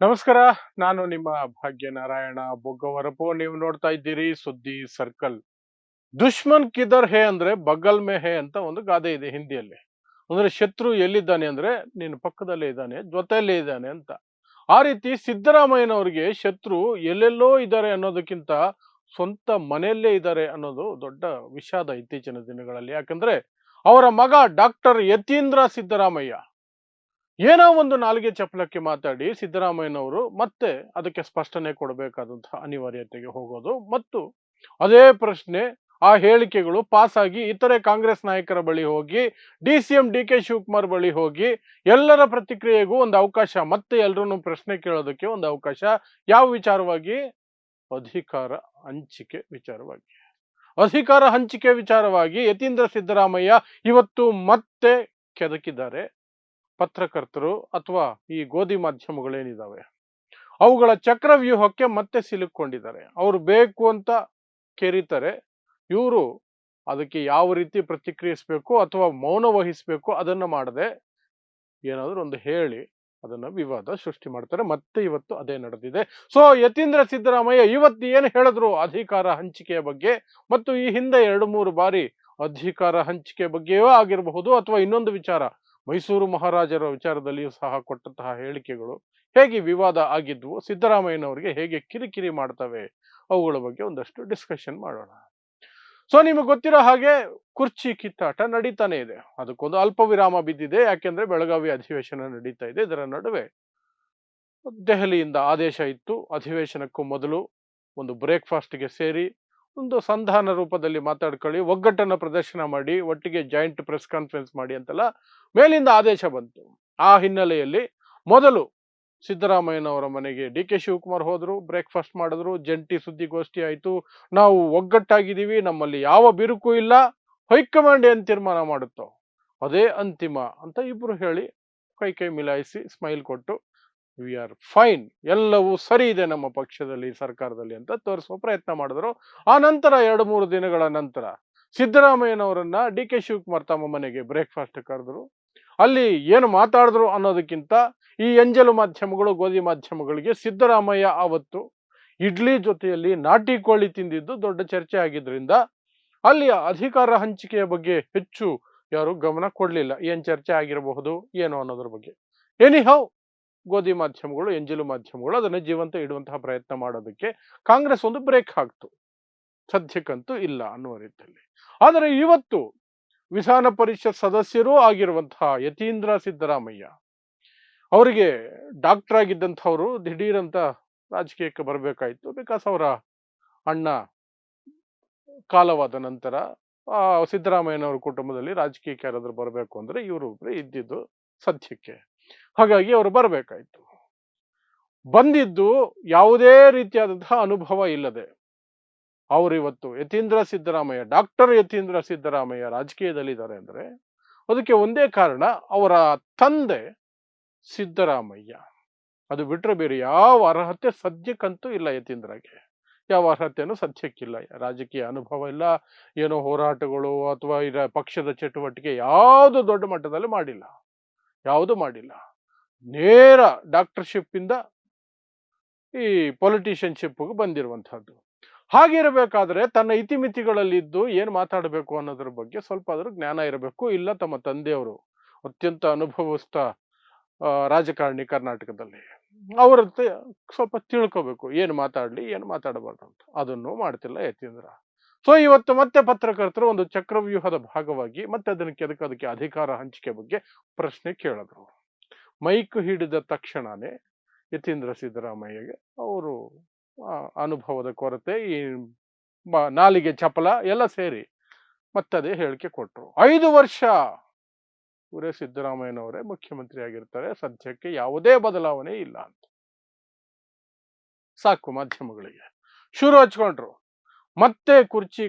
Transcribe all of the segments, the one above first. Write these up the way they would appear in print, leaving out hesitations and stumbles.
ನಮಸ್ಕಾರ. ನಾನು ನಿಮ್ಮ ಭಾಗ್ಯನಾರಾಯಣ ಬೊಗ್ಗವರಪು. ನೀವು ನೋಡ್ತಾ ಇದ್ದೀರಿ ಸುದ್ದಿ ಸರ್ಕಲ್. ದುಶ್ಮನ್ ಕಿಧರ್ ಹೇ ಅಂದ್ರೆ ಬಗಲ್ ಮೇ ಹೇ ಅಂತ ಒಂದು ಗಾದೆ ಇದೆ ಹಿಂದಿಯಲ್ಲಿ. ಅಂದ್ರೆ ಶತ್ರು ಎಲ್ಲಿದ್ದಾನೆ ಅಂದ್ರೆ ನಿನ್ನ ಪಕ್ಕದಲ್ಲೇ ಇದ್ದಾನೆ, ಜೊತೆಯಲ್ಲೇ ಇದ್ದಾನೆ ಅಂತ. ಆ ರೀತಿ ಸಿದ್ದರಾಮಯ್ಯನವರಿಗೆ ಶತ್ರು ಎಲ್ಲೆಲ್ಲೋ ಇದ್ದಾರೆ ಅನ್ನೋದಕ್ಕಿಂತ ಸ್ವಂತ ಮನೆಯಲ್ಲೇ ಇದ್ದಾರೆ ಅನ್ನೋದು ದೊಡ್ಡ ವಿಷಾದ ಇತ್ತೀಚಿನ ದಿನಗಳಲ್ಲಿ. ಯಾಕಂದ್ರೆ ಅವರ ಮಗ ಡಾಕ್ಟರ್ ಯತೀಂದ್ರ ಸಿದ್ದರಾಮಯ್ಯ ಏನೋ ಒಂದು ನಾಲಿಗೆ ಚಪಲಕ್ಕೆ ಮಾತಾಡಿ ಸಿದ್ದರಾಮಯ್ಯನವರು ಮತ್ತೆ ಅದಕ್ಕೆ ಸ್ಪಷ್ಟನೆ ಕೊಡಬೇಕಾದಂತಹ ಅನಿವಾರ್ಯತೆಗೆ ಹೋಗೋದು ಮತ್ತು ಅದೇ ಪ್ರಶ್ನೆ, ಆ ಹೇಳಿಕೆಗಳು ಪಾಸ್ ಆಗಿ ಇತರೆ ಕಾಂಗ್ರೆಸ್ ನಾಯಕರ ಬಳಿ ಹೋಗಿ DCM DK ಶಿವಕುಮಾರ್ ಬಳಿ ಹೋಗಿ ಎಲ್ಲರ ಪ್ರತಿಕ್ರಿಯೆಗೂ ಒಂದು ಅವಕಾಶ, ಮತ್ತೆ ಎಲ್ಲರನ್ನು ಪ್ರಶ್ನೆ ಕೇಳೋದಕ್ಕೆ ಒಂದು ಅವಕಾಶ. ಯಾವ ವಿಚಾರವಾಗಿ? ಅಧಿಕಾರ ಹಂಚಿಕೆ ವಿಚಾರವಾಗಿ. ಅಧಿಕಾರ ಹಂಚಿಕೆ ವಿಚಾರವಾಗಿ ಯತೀಂದ್ರ ಸಿದ್ದರಾಮಯ್ಯ ಇವತ್ತು ಮತ್ತೆ ಕೆದಕಿದ್ದಾರೆ. ಪತ್ರಕರ್ತರು ಅಥವಾ ಈ ಗೋಧಿ ಮಾಧ್ಯಮಗಳೇನಿದಾವೆ ಅವುಗಳ ಚಕ್ರವ್ಯೂಹಕ್ಕೆ ಮತ್ತೆ ಸಿಲುಕೊಂಡಿದ್ದಾರೆ. ಅವರು ಬೇಕು ಅಂತ ಕೆರೀತಾರೆ, ಇವರು ಅದಕ್ಕೆ ಯಾವ ರೀತಿ ಪ್ರತಿಕ್ರಿಯಿಸಬೇಕು ಅಥವಾ ಮೌನ ವಹಿಸಬೇಕು ಅದನ್ನ ಮಾಡದೆ ಏನಾದರೂ ಒಂದು ಹೇಳಿ ಅದನ್ನ ವಿವಾದ ಸೃಷ್ಟಿ ಮಾಡ್ತಾರೆ. ಮತ್ತೆ ಇವತ್ತು ಅದೇ ನಡೆದಿದೆ. ಸೊ ಯತೀಂದ್ರ ಸಿದ್ದರಾಮಯ್ಯ ಇವತ್ತು ಏನು ಹೇಳಿದ್ರು ಅಧಿಕಾರ ಹಂಚಿಕೆಯ ಬಗ್ಗೆ, ಮತ್ತು ಈ ಹಿಂದೆ 2-3 ಬಾರಿ ಅಧಿಕಾರ ಹಂಚಿಕೆ ಬಗ್ಗೆಯೂ ಆಗಿರಬಹುದು ಅಥವಾ ಇನ್ನೊಂದು ವಿಚಾರ ಮೈಸೂರು ಮಹಾರಾಜರ ವಿಚಾರದಲ್ಲಿಯೂ ಸಹ ಕೊಟ್ಟಂತಹ ಹೇಳಿಕೆಗಳು ಹೇಗೆ ವಿವಾದ ಆಗಿದ್ವು, ಸಿದ್ದರಾಮಯ್ಯನವರಿಗೆ ಹೇಗೆ ಕಿರಿಕಿರಿ ಮಾಡ್ತವೆ, ಅವುಗಳ ಬಗ್ಗೆ ಒಂದಷ್ಟು ಡಿಸ್ಕಷನ್ ಮಾಡೋಣ. ಸೊ ನಿಮಗೆ ಗೊತ್ತಿರೋ ಹಾಗೆ ಕುರ್ಚಿ ಕಿತ್ತಾಟ ನಡೀತಾನೆ ಇದೆ. ಅದಕ್ಕೊಂದು ಅಲ್ಪ ವಿರಾಮ ಬಿದ್ದಿದೆ. ಯಾಕೆಂದ್ರೆ ಬೆಳಗಾವಿ ಅಧಿವೇಶನ ನಡೀತಾ ಇದೆ. ಇದರ ನಡುವೆ ದೆಹಲಿಯಿಂದ ಆದೇಶ ಇತ್ತು, ಅಧಿವೇಶನಕ್ಕೂ ಮೊದಲು ಒಂದು ಬ್ರೇಕ್ಫಾಸ್ಟ್ಗೆ ಸೇರಿ ಒಂದು ಸಂಧಾನ ರೂಪದಲ್ಲಿ ಮಾತಾಡ್ಕೊಳ್ಳಿ, ಒಗ್ಗಟ್ಟನ್ನು ಪ್ರದರ್ಶನ ಮಾಡಿ, ಒಟ್ಟಿಗೆ ಜಾಯಿಂಟ್ ಪ್ರೆಸ್ ಕಾನ್ಫರೆನ್ಸ್ ಮಾಡಿ ಅಂತೆಲ್ಲ ಮೇಲಿಂದ ಆದೇಶ ಬಂತು. ಆ ಹಿನ್ನೆಲೆಯಲ್ಲಿ ಮೊದಲು ಸಿದ್ದರಾಮಯ್ಯನವರ ಮನೆಗೆ DK ಶಿವಕುಮಾರ್ ಹೋದ್ರು, ಬ್ರೇಕ್ಫಾಸ್ಟ್ ಮಾಡಿದ್ರು, ಜಂಟಿ ಸುದ್ದಿಗೋಷ್ಠಿ ಆಯಿತು. ನಾವು ಒಗ್ಗಟ್ಟಾಗಿದ್ದೀವಿ, ನಮ್ಮಲ್ಲಿ ಯಾವ ಬಿರುಕು ಇಲ್ಲ, ಹೈಕಮಾಂಡ್ ಏನ್ ತೀರ್ಮಾನ ಮಾಡುತ್ತೋ ಅದೇ ಅಂತಿಮ ಅಂತ ಇಬ್ರು ಹೇಳಿ ಕೈ ಕೈ ಮಿಲಾಯಿಸಿ ಸ್ಮೈಲ್ ಕೊಟ್ಟು ವಿ ಆರ್ ಫೈನ್, ಎಲ್ಲವೂ ಸರಿ ಇದೆ ನಮ್ಮ ಪಕ್ಷದಲ್ಲಿ ಸರ್ಕಾರದಲ್ಲಿ ಅಂತ ತೋರಿಸುವ ಪ್ರಯತ್ನ ಮಾಡಿದ್ರು. ಆ ನಂತರ 2-3 ದಿನಗಳ ನಂತರ ಸಿದ್ದರಾಮಯ್ಯನವರನ್ನ DK ಶಿವಕುಮಾರ್ ತಮ್ಮ ಮನೆಗೆ ಬ್ರೇಕ್ಫಾಸ್ಟ್ ಕರೆದ್ರು. ಅಲ್ಲಿ ಏನು ಮಾತಾಡಿದ್ರು ಅನ್ನೋದಕ್ಕಿಂತ ಈ ಎಂಜಲು ಮಾಧ್ಯಮಗಳು, ಗೋಧಿ ಮಾಧ್ಯಮಗಳಿಗೆ ಸಿದ್ದರಾಮಯ್ಯ ಅವತ್ತು ಇಡ್ಲಿ ಜೊತೆಯಲ್ಲಿ ನಾಟಿ ಕೋಳಿ ತಿಂದಿದ್ದು ದೊಡ್ಡ ಚರ್ಚೆ ಆಗಿದ್ರಿಂದ ಅಲ್ಲಿ ಅಧಿಕಾರ ಹಂಚಿಕೆಯ ಬಗ್ಗೆ ಹೆಚ್ಚು ಯಾರು ಗಮನ ಕೊಡ್ಲಿಲ್ಲ. ಏನ್ ಚರ್ಚೆ ಆಗಿರಬಹುದು ಏನು ಅನ್ನೋದ್ರ ಬಗ್ಗೆ. ಎನಿಹೌ ಗೋಧಿ ಮಾಧ್ಯಮಗಳು, ಎಂಜಲು ಮಾಧ್ಯಮಗಳು ಅದನ್ನ ಜೀವಂತ ಇಡುವಂತಹ ಪ್ರಯತ್ನ ಮಾಡೋದಕ್ಕೆ ಕಾಂಗ್ರೆಸ್ ಒಂದು ಬ್ರೇಕ್ ಹಾಕ್ತು. ಸದ್ಯಕ್ಕಂತೂ ಇಲ್ಲ ಅನ್ನುವ ರೀತಿಯಲ್ಲಿ. ಆದರೆ ಇವತ್ತು ವಿಧಾನ ಪರಿಷತ್ ಸದಸ್ಯರೂ ಆಗಿರುವಂತಹ ಯತೀಂದ್ರ ಸಿದ್ದರಾಮಯ್ಯ ಅವರಿಗೆ ಡಾಕ್ಟರ್ ಆಗಿದ್ದಂಥವ್ರು ದಿಢೀರಂತ ರಾಜಕೀಯಕ್ಕೆ ಬರಬೇಕಾಯ್ತು. ಬಿಕಾಸ್ ಅವರ ಅಣ್ಣ ಕಾಲವಾದ ನಂತರ ಸಿದ್ದರಾಮಯ್ಯನವರ ಕುಟುಂಬದಲ್ಲಿ ರಾಜಕೀಯಕ್ಕೆ ಯಾರಾದ್ರೂ ಬರಬೇಕು ಅಂದ್ರೆ ಇವರು ಇದ್ದಿದ್ದು ಸದ್ಯಕ್ಕೆ. ಹಾಗಾಗಿ ಅವರು ಬರಬೇಕಾಯ್ತು. ಬಂದಿದ್ದು ಯಾವುದೇ ರೀತಿಯಾದಂತಹ ಅನುಭವ ಇಲ್ಲದೆ ಅವರು ಇವತ್ತು ಯತೀಂದ್ರ ಸಿದ್ದರಾಮಯ್ಯ, ಡಾಕ್ಟರ್ ಯತೀಂದ್ರ ಸಿದ್ದರಾಮಯ್ಯ ರಾಜಕೀಯದಲ್ಲಿದ್ದಾರೆ ಅಂದ್ರೆ ಅದಕ್ಕೆ ಒಂದೇ ಕಾರಣ, ಅವರ ತಂದೆ ಸಿದ್ದರಾಮಯ್ಯ. ಅದು ಬಿಟ್ಟರೆ ಬೇರೆ ಯಾವ ಅರ್ಹತೆ ಸದ್ಯಕ್ಕಂತೂ ಇಲ್ಲ ಯತೀಂದ್ರಗೆ. ಯಾವ ಅರ್ಹತೆನೂ ಸದ್ಯಕ್ಕಿಲ್ಲ. ರಾಜಕೀಯ ಅನುಭವ ಇಲ್ಲ, ಏನೋ ಹೋರಾಟಗಳು ಅಥವಾ ಪಕ್ಷದ ಚಟುವಟಿಕೆ ಯಾವುದು ದೊಡ್ಡ ಮಟ್ಟದಲ್ಲಿ ಮಾಡಿಲ್ಲ, ಯಾವುದು ಮಾಡಿಲ್ಲ. ನೇರ ಡಾಕ್ಟರ್ಶಿಪ್ ಇಂದ ಈ ಪೊಲಿಟಿಷಿಯನ್ಶಿಪ್ಗೆ ಬಂದಿರುವಂತಹದ್ದು. ಹಾಗಿರಬೇಕಾದ್ರೆ ತನ್ನ ಇತಿಮಿತಿಗಳಲ್ಲಿದ್ದು ಏನು ಮಾತಾಡಬೇಕು ಅನ್ನೋದ್ರ ಬಗ್ಗೆ ಸ್ವಲ್ಪ ಆದ್ರೂ ಜ್ಞಾನ ಇರಬೇಕು. ಇಲ್ಲ ತಮ್ಮ ತಂದೆಯವರು ಅತ್ಯಂತ ಅನುಭವಸ್ಥ ರಾಜಕಾರಣಿ ಕರ್ನಾಟಕದಲ್ಲಿ, ಅವರಂತೆ ಸ್ವಲ್ಪ ತಿಳ್ಕೋಬೇಕು ಏನು ಮಾತಾಡ್ಲಿ ಏನು ಮಾತಾಡಬಾರ್ದು ಅಂತ. ಅದನ್ನು ಮಾಡ್ತಿಲ್ಲ ಯತೀಂದ್ರ. ಸೊ ಇವತ್ತು ಮತ್ತೆ ಪತ್ರಕರ್ತರು ಒಂದು ಚಕ್ರವ್ಯೂಹದ ಭಾಗವಾಗಿ ಮತ್ತೆ ಅದಕ್ಕೆ ಅಧಿಕಾರ ಹಂಚಿಕೆ ಬಗ್ಗೆ ಪ್ರಶ್ನೆ ಕೇಳಿದ್ರು. ಮೈಕ್ ಹಿಡಿದ ತಕ್ಷಣನೇ ಯತೀಂದ್ರ ಸಿದ್ದರಾಮಯ್ಯಗೆ ಅವರು ಅನುಭವದ ಕೊರತೆ, ಈ ನಾಲಿಗೆ ಚಪಲ ಎಲ್ಲ ಸೇರಿ ಮತ್ತದೇ ಹೇಳಿಕೆ ಕೊಟ್ಟರು. 5 ವರ್ಷ ಇವರೇ ಸಿದ್ದರಾಮಯ್ಯನವರೇ ಮುಖ್ಯಮಂತ್ರಿ ಆಗಿರ್ತಾರೆ, ಸದ್ಯಕ್ಕೆ ಯಾವುದೇ ಬದಲಾವಣೆ ಇಲ್ಲ ಅಂತ. ಸಾಕು ಮಾಧ್ಯಮಗಳಿಗೆ ಶುರು ಹಚ್ಕೊಂಡ್ರು. ಮತ್ತೆ ಕುರ್ಚಿ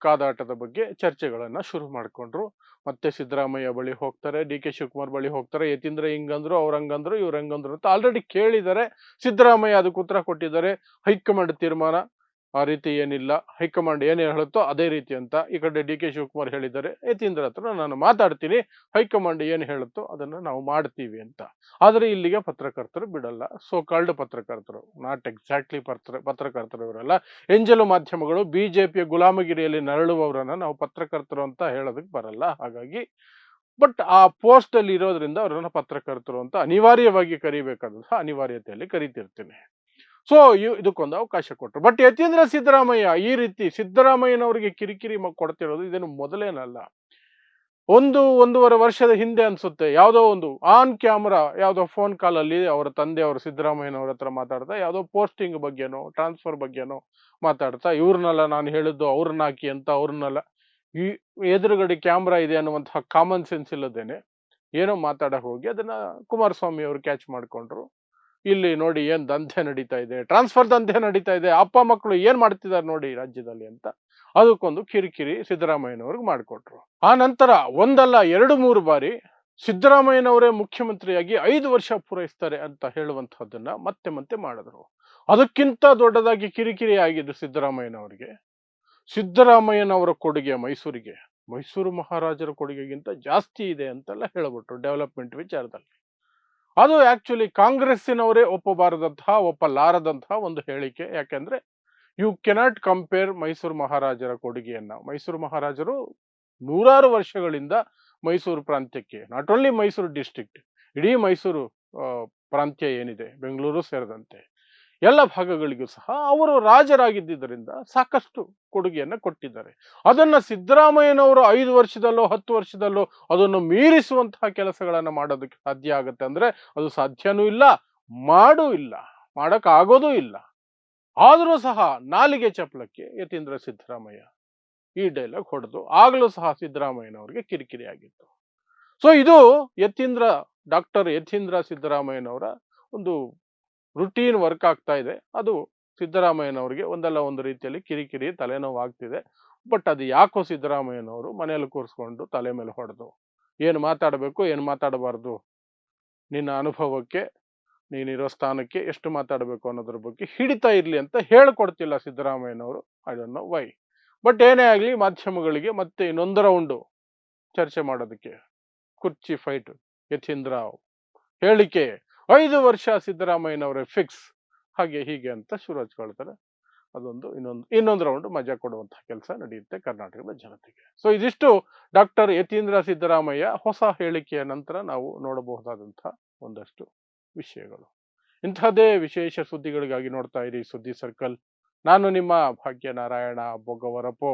ಕಾದಾಟದ ಬಗ್ಗೆ ಚರ್ಚೆಗಳನ್ನ ಶುರು ಮಾಡ್ಕೊಂಡ್ರು. ಮತ್ತೆ ಸಿದ್ದರಾಮಯ್ಯ ಬಳಿ ಹೋಗ್ತಾರೆ, DK ಶಿವಕುಮಾರ್ ಬಳಿ ಹೋಗ್ತಾರೆ. ಯತೀಂದ್ರ ಹಿಂಗಂದ್ರು, ಅವ್ರ ಹಂಗಂದ್ರು, ಇವ್ರ ಹಂಗಂದ್ರು ಅಂತ ಆಲ್ರೆಡಿ ಕೇಳಿದ್ದಾರೆ. ಸಿದ್ದರಾಮಯ್ಯ ಅದಕ್ಕೆ ಉತ್ತರ ಕೊಟ್ಟಿದ್ದಾರೆ. ಹೈಕಮಾಂಡ್ ತೀರ್ಮಾನ, ಆ ರೀತಿ ಏನಿಲ್ಲ, ಹೈಕಮಾಂಡ್ ಏನೇ ಹೇಳುತ್ತೋ ಅದೇ ರೀತಿ ಅಂತ. ಈ ಕಡೆ ಡಿ ಕೆ ಶಿವಕುಮಾರ್ ಹೇಳಿದ್ದಾರೆ, ಯತೀಂದ್ರ ಹತ್ರ ನಾನು ಮಾತಾಡ್ತೀನಿ, ಹೈಕಮಾಂಡ್ ಏನು ಹೇಳುತ್ತೋ ಅದನ್ನ ನಾವು ಮಾಡ್ತೀವಿ ಅಂತ. ಆದ್ರೆ ಇಲ್ಲಿಗೆ ಪತ್ರಕರ್ತರು ಬಿಡಲ್ಲ. ಸೋ ಕಾಲ್ಡ್ ಪತ್ರಕರ್ತರು, ನಾಟ್ ಎಕ್ಸಾಕ್ಟ್ಲಿ ಪತ್ರಕರ್ತರು ಇವರೆಲ್ಲ, ಎಂಜಲು ಮಾಧ್ಯಮಗಳು, ಬಿಜೆಪಿಯ ಗುಲಾಮಗಿರಿಯಲ್ಲಿ ನರಳುವವರನ್ನ ನಾವು ಪತ್ರಕರ್ತರು ಅಂತ ಹೇಳೋದಕ್ಕೆ ಬರಲ್ಲ. ಹಾಗಾಗಿ ಬಟ್ ಆ ಪೋಸ್ಟ್ ಅಲ್ಲಿ ಇರೋದ್ರಿಂದ ಅವರನ್ನ ಪತ್ರಕರ್ತರು ಅಂತ ಅನಿವಾರ್ಯವಾಗಿ ಕರಿಬೇಕಾದಂತಹ ಅನಿವಾರ್ಯತೆಯಲ್ಲಿ ಕರಿತಿರ್ತೀನಿ. ಸೊ ಇದಕ್ಕೊಂದು ಅವಕಾಶ ಕೊಟ್ಟರು. ಬಟ್ ಯತೀಂದ್ರ ಸಿದ್ದರಾಮಯ್ಯ ಈ ರೀತಿ ಸಿದ್ದರಾಮಯ್ಯನವರಿಗೆ ಕಿರಿಕಿರಿ ಕೊಡ್ತಿರೋದು ಇದೇನು ಮೊದಲೇನಲ್ಲ. ಒಂದೂವರೆ ವರ್ಷದ ಹಿಂದೆ ಅನ್ಸುತ್ತೆ, ಯಾವುದೋ ಒಂದು ಆನ್ ಕ್ಯಾಮ್ರಾ ಯಾವುದೋ ಫೋನ್ ಕಾಲ್ ಅಲ್ಲಿ ಅವರ ತಂದೆ ಅವರು ಸಿದ್ದರಾಮಯ್ಯನವ್ರ ಹತ್ರ ಮಾತಾಡ್ತಾ ಯಾವುದೋ ಪೋಸ್ಟಿಂಗ್ ಬಗ್ಗೆನೋ ಟ್ರಾನ್ಸ್ಫರ್ ಬಗ್ಗೆನೋ ಮಾತಾಡ್ತಾ, ಇವ್ರನ್ನೆಲ್ಲ ನಾನು ಹೇಳಿದ್ದು ಅವ್ರನ್ನ ಹಾಕಿ ಅಂತ, ಅವ್ರನ್ನೆಲ್ಲ ಈ ಎದುರುಗಡೆ ಕ್ಯಾಮ್ರಾ ಇದೆ ಅನ್ನುವಂತಹ ಕಾಮನ್ ಸೆನ್ಸ್ ಇಲ್ಲದೇನೆ ಏನೋ ಮಾತಾಡಕ್ ಹೋಗಿ ಅದನ್ನ ಕುಮಾರಸ್ವಾಮಿ ಅವರು ಕ್ಯಾಚ್ ಮಾಡ್ಕೊಂಡ್ರು. ಇಲ್ಲಿ ನೋಡಿ ಏನ್ ದಂಧೆ ನಡೀತಾ ಇದೆ, ಟ್ರಾನ್ಸ್ಫರ್ ದಂಧೆ ನಡೀತಾ ಇದೆ, ಅಪ್ಪ ಮಕ್ಕಳು ಏನ್ ಮಾಡ್ತಿದ್ದಾರೆ ನೋಡಿ ರಾಜ್ಯದಲ್ಲಿ ಅಂತ ಅದಕ್ಕೊಂದು ಕಿರಿಕಿರಿ ಸಿದ್ದರಾಮಯ್ಯನವ್ರಿಗೆ ಮಾಡಿಕೊಟ್ರು. ಆ ನಂತರ ಒಂದಲ್ಲ 2-3 ಬಾರಿ ಸಿದ್ದರಾಮಯ್ಯನವರೇ ಮುಖ್ಯಮಂತ್ರಿಯಾಗಿ 5 ವರ್ಷ ಪೂರೈಸ್ತಾರೆ ಅಂತ ಹೇಳುವಂತಹದ್ದನ್ನ ಮತ್ತೆ ಮತ್ತೆ ಮಾಡಿದ್ರು. ಅದಕ್ಕಿಂತ ದೊಡ್ಡದಾಗಿ ಕಿರಿಕಿರಿ ಆಗಿದ್ದು ಸಿದ್ದರಾಮಯ್ಯನವರಿಗೆ, ಸಿದ್ದರಾಮಯ್ಯನವರ ಕೊಡುಗೆ ಮೈಸೂರು ಮಹಾರಾಜರ ಕೊಡುಗೆಗಿಂತ ಜಾಸ್ತಿ ಇದೆ ಅಂತೆಲ್ಲ ಹೇಳ್ಬಿಟ್ರು ಡೆವಲಪ್ಮೆಂಟ್ ವಿಚಾರದಲ್ಲಿ. ಅದು ಆಕ್ಚುಲಿ ಕಾಂಗ್ರೆಸ್ಸಿನವರೇ ಒಪ್ಪಲಾರದಂತಹ ಒಂದು ಹೇಳಿಕೆ. ಯಾಕೆಂದ್ರೆ ಯು ಕೆನಾಟ್ ಕಂಪೇರ್ ಮೈಸೂರು ಮಹಾರಾಜರ ಕೊಡುಗೆಯನ್ನ. ಮೈಸೂರು ಮಹಾರಾಜರು ನೂರಾರು ವರ್ಷಗಳಿಂದ ಮೈಸೂರು ಪ್ರಾಂತ್ಯಕ್ಕೆ, ನಾಟ್ ಓನ್ಲಿ ಮೈಸೂರು ಡಿಸ್ಟ್ರಿಕ್ಟ್, ಇಡೀ ಮೈಸೂರು ಪ್ರಾಂತ್ಯ ಏನಿದೆ, ಬೆಂಗಳೂರು ಸೇರಿದಂತೆ ಎಲ್ಲ ಭಾಗಗಳಿಗೂ ಸಹ ಅವರು ರಾಜರಾಗಿದ್ದರಿಂದ ಸಾಕಷ್ಟು ಕೊಡುಗೆಯನ್ನ ಕೊಟ್ಟಿದ್ದಾರೆ. ಅದನ್ನ ಸಿದ್ದರಾಮಯ್ಯನವರು 5 ವರ್ಷದಲ್ಲೋ 10 ವರ್ಷದಲ್ಲೋ ಅದನ್ನು ಮೀರಿಸುವಂತಹ ಕೆಲಸಗಳನ್ನ ಮಾಡೋದಕ್ಕೆ ಸಾಧ್ಯ ಆಗತ್ತೆ ಅಂದ್ರೆ ಅದು ಸಾಧ್ಯನೂ ಇಲ್ಲ, ಮಾಡೂ ಇಲ್ಲ, ಮಾಡಕ್ ಆಗೋದೂ ಇಲ್ಲ. ಆದರೂ ಸಹ ನಾಲಿಗೆ ಚಪಲಕ್ಕೆ ಯತೀಂದ್ರ ಸಿದ್ದರಾಮಯ್ಯ ಈ ಡೈಲಾಗ್ ಹೊಡೆದು ಆಗ್ಲೂ ಸಹ ಸಿದ್ದರಾಮಯ್ಯನವರಿಗೆ ಕಿರಿಕಿರಿ ಆಗಿತ್ತು. ಸೊ ಇದು ಡಾಕ್ಟರ್ ಯತೀಂದ್ರ ಸಿದ್ದರಾಮಯ್ಯನವರ ಒಂದು ರುಟೀನ್ ವರ್ಕ್ ಆಗ್ತಾ ಇದೆ. ಅದು ಸಿದ್ದರಾಮಯ್ಯನವರಿಗೆ ಒಂದಲ್ಲ ಒಂದು ರೀತಿಯಲ್ಲಿ ಕಿರಿಕಿರಿ ತಲೆನೋವು ಆಗ್ತಿದೆ. ಬಟ್ ಅದು ಯಾಕೋ ಸಿದ್ದರಾಮಯ್ಯನವರು ಮನೆಯಲ್ಲಿ ಕೂರಿಸ್ಕೊಂಡು ತಲೆ ಮೇಲೆ ಹೊಡೆದು ಏನು ಮಾತಾಡಬೇಕು ಏನು ಮಾತಾಡಬಾರ್ದು, ನಿನ್ನ ಅನುಭವಕ್ಕೆ, ನೀನಿರೋ ಸ್ಥಾನಕ್ಕೆ ಎಷ್ಟು ಮಾತಾಡಬೇಕು ಅನ್ನೋದ್ರ ಬಗ್ಗೆ ಹಿಡಿತಾ ಇರ್ಲಿ ಅಂತ ಹೇಳ್ಕೊಡ್ತಿಲ್ಲ ಸಿದ್ದರಾಮಯ್ಯನವರು. I don't know why. But ಏನೇ ಆಗಲಿ ಮಾಧ್ಯಮಗಳಿಗೆ ಮತ್ತೆ ಇನ್ನೊಂದು ರೌಂಡು ಚರ್ಚೆ ಮಾಡೋದಕ್ಕೆ, ಕುರ್ಚಿ ಫೈಟ್, ಯತೀಂದ್ರ ಹೇಳಿಕೆ 5 ವರ್ಷ ಸಿದ್ದರಾಮಯ್ಯನವರೇ ಫಿಕ್ಸ್, ಹಾಗೆ ಹೀಗೆ ಅಂತ ಶುರು ಹಚ್ಕೊಳ್ತಾರೆ. ಅದೊಂದು ಇನ್ನೊಂದು ರೌಂಡ್ ಮಜಾ ಕೊಡುವಂತಹ ಕೆಲಸ ನಡೆಯುತ್ತೆ ಕರ್ನಾಟಕದ ಜನತೆಗೆ. ಸೊ ಇದಿಷ್ಟು ಡಾಕ್ಟರ್ ಯತೀಂದ್ರ ಸಿದ್ದರಾಮಯ್ಯ ಹೊಸ ಹೇಳಿಕೆಯ ನಂತರ ನಾವು ನೋಡಬಹುದಾದಂತಹ ಒಂದಷ್ಟು ವಿಷಯಗಳು. ಇಂತಹದೇ ವಿಶೇಷ ಸುದ್ದಿಗಳಿಗಾಗಿ ನೋಡ್ತಾ ಇರಿ ಸುದ್ದಿ ಸರ್ಕಲ್. ನಾನು ನಿಮ್ಮ ಭಾಗ್ಯನಾರಾಯಣ ಬೊಗ್ಗವರಪೋ.